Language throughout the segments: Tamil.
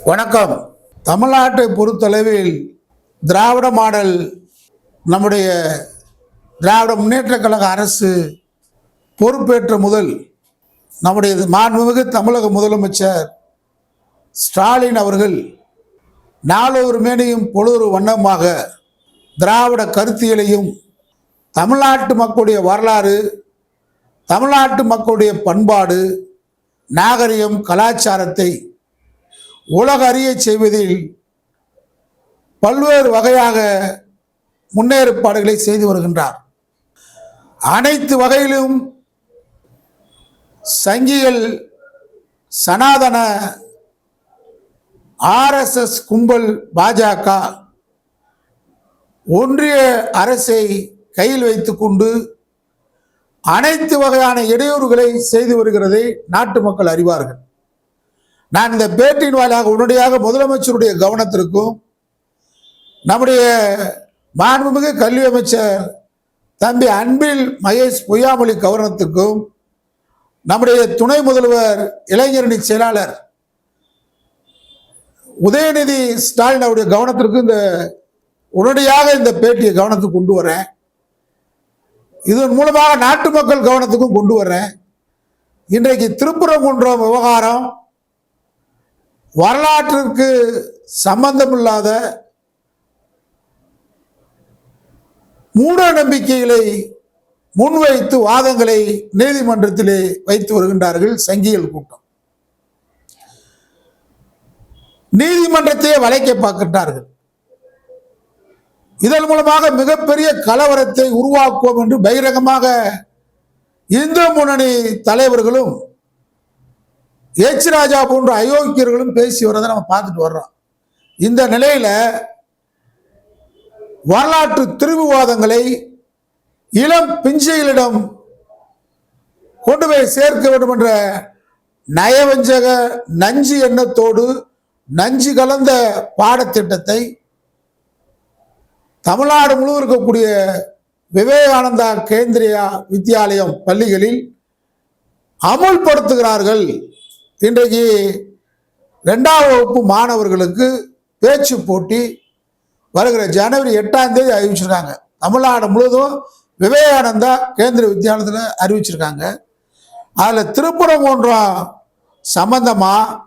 வணக்கம். தமிழ்நாட்டை பொறுத்தளவில் திராவிட மாடல் நம்முடைய திராவிட முன்னேற்றக் கழக அரசு பொறுப்பேற்ற முதல் நம்முடைய மாண்புமிகு தமிழக முதலமைச்சர் ஸ்டாலின் அவர்கள் நாளொரு மேனியும் பொழுதொரு வண்ணமாக திராவிட கருத்தியலையும் தமிழ்நாட்டு மக்களுடைய வரலாறு, தமிழ்நாட்டு மக்களுடைய பண்பாடு, நாகரிகம், கலாச்சாரத்தை உலக அறிய செய்வதில் பல்வேறு வகையாக முன்னேற்பாடுகளை செய்து வருகின்றார். அனைத்து வகையிலும் சங்கிகள், சனாதன RSS கும்பல், பாஜக ஒன்றிய அரசை கையில் வைத்துக்கொண்டு அனைத்து வகையான இடையூறுகளை செய்து வருகிறதை நாட்டு மக்கள் அறிவார்கள். நான் இந்த பேட்டியின் வாயிலாக உடனடியாக முதலமைச்சருடைய கவனத்திற்கும் நம்முடைய மாண்புமிகு கல்வி அமைச்சர் தம்பி அன்பில் மகேஷ் பொய்யாமொழி கவனத்துக்கும் நம்முடைய துணை முதல்வர் இளைஞரணி செயலாளர் உதயநிதி ஸ்டாலின் அவருடைய கவனத்திற்கு உடனடியாக இந்த பேட்டியை கவனத்துக்கு கொண்டு வரேன். இதன் மூலமாக நாட்டு மக்கள் கவனத்துக்கும் கொண்டு வரேன். இன்றைக்கு திருப்பரங்குன்றம் விவகாரம் வரலாற்றிற்கு சம்பந்தமில்லாத மூட நம்பிக்கைகளை முன்வைத்து வாதங்களை நீதிமன்றத்திலே வைத்து வருகின்றார்கள் சங்கிகள் கூட்டம். நீதிமன்றத்தையே வளைக்க பார்க்கின்றார்கள். இதன் மூலமாக மிகப்பெரிய கலவரத்தை உருவாக்குவோம் என்று பகிரங்கமாக இந்து முன்னணி தலைவர்களும் ராஜா போன்ற அயோக்கியர்களும் பேசி வரதை நம்ம பார்த்துட்டு வர்றோம். இந்த நிலையில வரலாற்று திருவிவாதங்களை இளம் பிஞ்சைகளிடம் கொண்டு போய் சேர்க்க வேண்டும் என்ற நயவஞ்சக நஞ்சு எண்ணத்தோடு நஞ்சு கலந்த பாடத்திட்டத்தை தமிழ்நாடு முழுவதும் இருக்கக்கூடிய விவேகானந்தா கேந்திரியா வித்யாலயம் பள்ளிகளில் அமுல்படுத்துகிறார்கள். இன்றைக்கு 2ஆம் வகுப்பு மாணவர்களுக்கு பேச்சு போட்டி வருகிற ஜனவரி 8ஆம் தேதி அறிவிச்சிருக்காங்க. தமிழ்நாடு முழுவதும் விவேகானந்தா கேந்திரிய வித்யாலயத்தில் அறிவிச்சிருக்காங்க. அதில் திருப்பரங்குன்றம் சம்பந்தமாக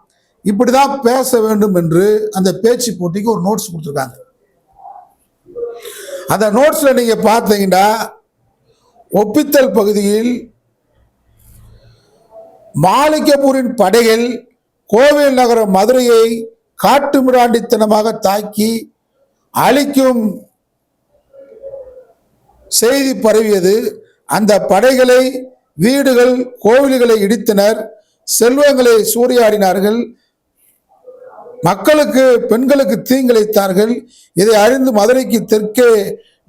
இப்படி தான் பேச வேண்டும் என்று அந்த பேச்சு போட்டிக்கு ஒரு நோட்ஸ் கொடுத்துருக்காங்க. அந்த நோட்ஸில் நீங்கள் பார்த்தீங்கன்னா ஒப்பித்தல் பகுதியில் மாலிகபூரின் படைகள் கோவில் நகரம் மதுரையை காட்டுமிராண்டித்தனமாக தாக்கி அழிக்கும் செய்தி பரவியது. அந்த படைகளை வீடுகள், கோவில்களை இடித்தனர், செல்வங்களை சூறையாடினார்கள், மக்களுக்கு, பெண்களுக்கு தீங்கிழைத்தார்கள். இதை அறிந்து மதுரைக்கு தெற்கே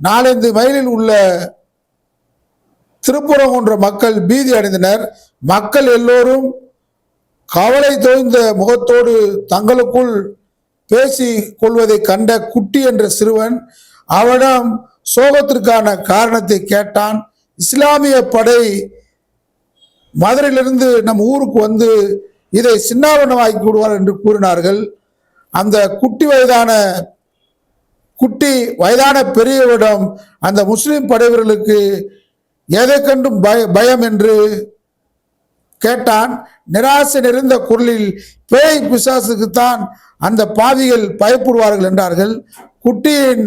4-5 மைலில் உள்ள திருப்பரங்குன்ற மக்கள் பீதி அடைந்தனர். மக்கள் எல்லோரும் கவலை தோய்ந்த முகத்தோடு தங்களுக்குள் பேசி கொள்வதை கண்ட குட்டி என்ற சிறுவன் அவனிடம் சோகத்திற்கான காரணத்தை கேட்டான். இஸ்லாமிய படை மதுரையிலிருந்து நம் ஊருக்கு வந்து இதை சின்னாவண்ணமாக்கி விடுவார் என்று கூறினார்கள். அந்த வயதான பெரியவரிடம் அந்த முஸ்லிம் படைவர்களுக்கு எதை கண்டும் பயம் என்று கேட்டான். நிராசை நிறைந்த குரலில் பேய் பிசாசுக்குத்தான் அந்த பாவிகள் பயப்படுவார்கள் என்றார்கள். குட்டியின்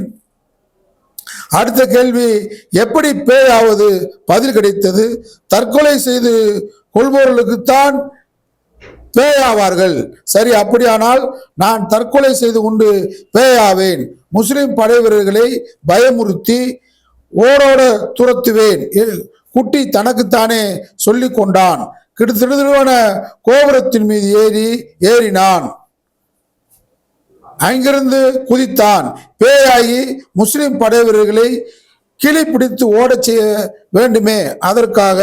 அடுத்த கேள்வி, எப்படி பேய் ஆவது? பதில் கிடைத்தது, தற்கொலை செய்து கொள்பவர்களுக்குத்தான் பேயாவார்கள். சரி, அப்படியானால் நான் தற்கொலை செய்து கொண்டு பேயாவேன். முஸ்லிம் படை வீரர்களை பயமுறுத்தி ஓரோட துரத்துவேன். குட்டி தனக்குத்தானே சொல்லி கொண்டான். திடுதிடுவன கோபுரத்தின் மீது ஏறினான். அங்கிருந்து குதித்தான். பேயாகி முஸ்லிம் படை வீரர்களை கிளி பிடித்து ஓடச் செய்ய வேண்டுமே, அதற்காக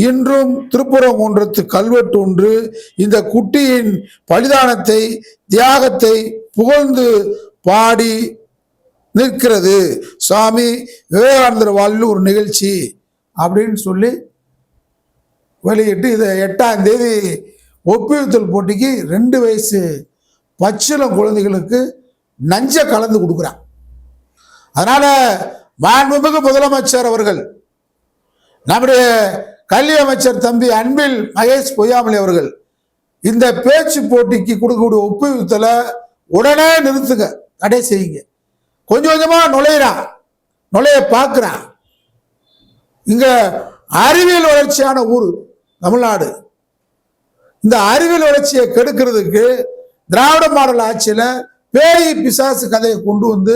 இன்றும் திருப்பரங்குன்றத்து கல்வெட்டு ஒன்று இந்த குட்டியின் பலிதானத்தை, தியாகத்தை புகழ்ந்து பாடி நிற்கிறது. சுவாமி விவேகானந்தர் வாழ்வில் ஒரு நிகழ்ச்சி அப்படின்னு சொல்லி வெளியிட்டு இதை 8ஆம் தேதி ஒப்புவித்தல் போட்டிக்கு 2 வயசு பச்சிளம் குழந்தைகளுக்கு நஞ்ச கலந்து கொடுக்குறான். அதனால மாண்புமிகு முதலமைச்சர் அவர்கள், நம்முடைய கல்வி அமைச்சர் தம்பி அன்பில் மகேஷ் பொய்யாமொழி அவர்கள் இந்த பேச்சு போட்டிக்கு கொடுக்கக்கூடிய ஒப்புதலை உடனே நிறுத்துங்க, தடை செய்யுங்க. கொஞ்சம் கொஞ்சமா நுழைய பார்க்கிறான். இங்க அறிவியல் வளர்ச்சியான ஊர் தமிழ்நாடு. இந்த அறிவியல் வளர்ச்சியை கெடுக்கிறதுக்கு திராவிட மாடல் ஆட்சியில பேய் பிசாசு கதையை கொண்டு வந்து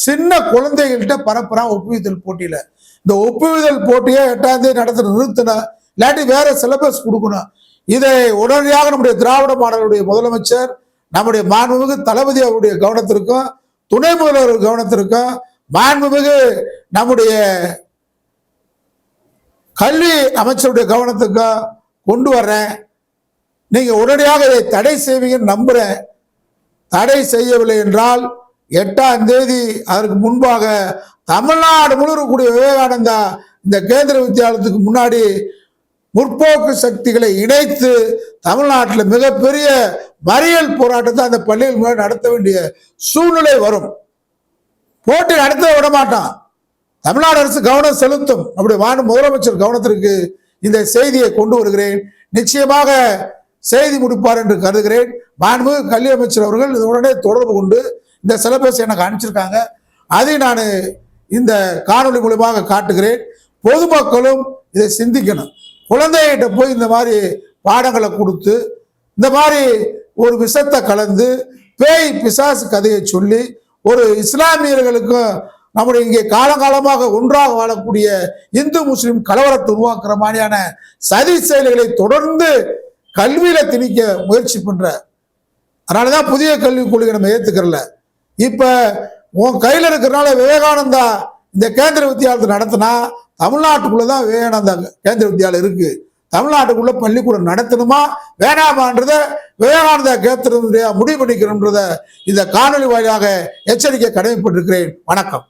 சின்ன குழந்தைகள்கிட்ட பரப்புறான் ஒப்புவித்தல் போட்டியில. இந்த ஒப்புவித்தல் போட்டியை 8ஆம் தேதி நடத்த நிறுத்தினா, இல்லாட்டி வேற சிலபஸ் கொடுக்கணும். இதை உடனடியாக நம்முடைய திராவிட மாடலுடைய முதலமைச்சர், நம்முடைய மாண்புமிகு தளபதி அவருடைய கவனத்திற்கும், துணை முதல்வர் கவனத்திற்கும், மாண்புமிகு நம்முடைய கல்வி அமைச்சருடைய கவனத்துக்கும் கொண்டு வர்றேன். நீங்க உடனடியாக இதை தடை செய்வீங்கன்னு நம்புறேன். தடை செய்யவில்லை என்றால் 8ஆம் தேதி அதற்கு முன்பாக தமிழ்நாடு முழுவதும் விவேகானந்தா இந்த கேந்திர வித்தியாலயத்துக்கு முன்னாடி முற்போக்கு சக்திகளை இணைத்து தமிழ்நாட்டில் மிகப்பெரிய மறியல் போராட்டத்தை அந்த பள்ளியில் முன்னாடி நடத்த வேண்டிய சூழ்நிலை வரும். போட்டி நடத்த விட மாட்டான். தமிழ்நாடு அரசு கவனம் செலுத்தும். நம்முடைய முதலமைச்சர் கவனத்திற்கு இந்த செய்தியை கொண்டு வருகிறேன். நிச்சயமாக செய்தி முடிப்பார் என்று கருதுகிறேன். மாண்புமிகு கல்வி அமைச்சர் அவர்கள் உடனே தொடர்பு கொண்டு இந்த சிலபஸ் எனக்கு அனுப்பிச்சிருக்காங்க. அதை நான் இந்த காணொலி மூலமாக காட்டுகிறேன். பொதுமக்களும் இதை சிந்திக்கணும். குழந்தைகிட்ட போய் இந்த மாதிரி பாடங்களை கொடுத்து இந்த மாதிரி ஒரு விஷத்தை கலந்து பேய் பிசாசு கதையை சொல்லி ஒரு இஸ்லாமியர்களுக்கும் நம்முடைய இங்கே காலகாலமாக ஒன்றாக வாழக்கூடிய இந்து முஸ்லிம் கலவரத்தை உருவாக்குற மாதிரியான சதி செயல்களை தொடர்ந்து கல்வியில திணிக்க முயற்சி பண்ற. அதனாலதான் புதிய கல்விக் கொள்கை நம்ம ஏத்துக்கிறல. இப்ப உன் கையில இருக்கிறனால விவேகானந்தா இந்த கேந்திர வித்தியாலயத்தை நடத்தினா தமிழ்நாட்டுக்குள்ளதான் விவேகானந்தா கேந்திர வித்தியாலயம் இருக்கு. தமிழ்நாட்டுக்குள்ள பள்ளிக்கூடம் நடத்தணுமா வேணாமான்றத விவேகானந்தா கேத்திர முடிவு பண்ணிக்கிறோம்ன்றத இந்த காணொலி வாயிலாக எச்சரிக்கை கடமைப்பட்டிருக்கிறேன். வணக்கம்.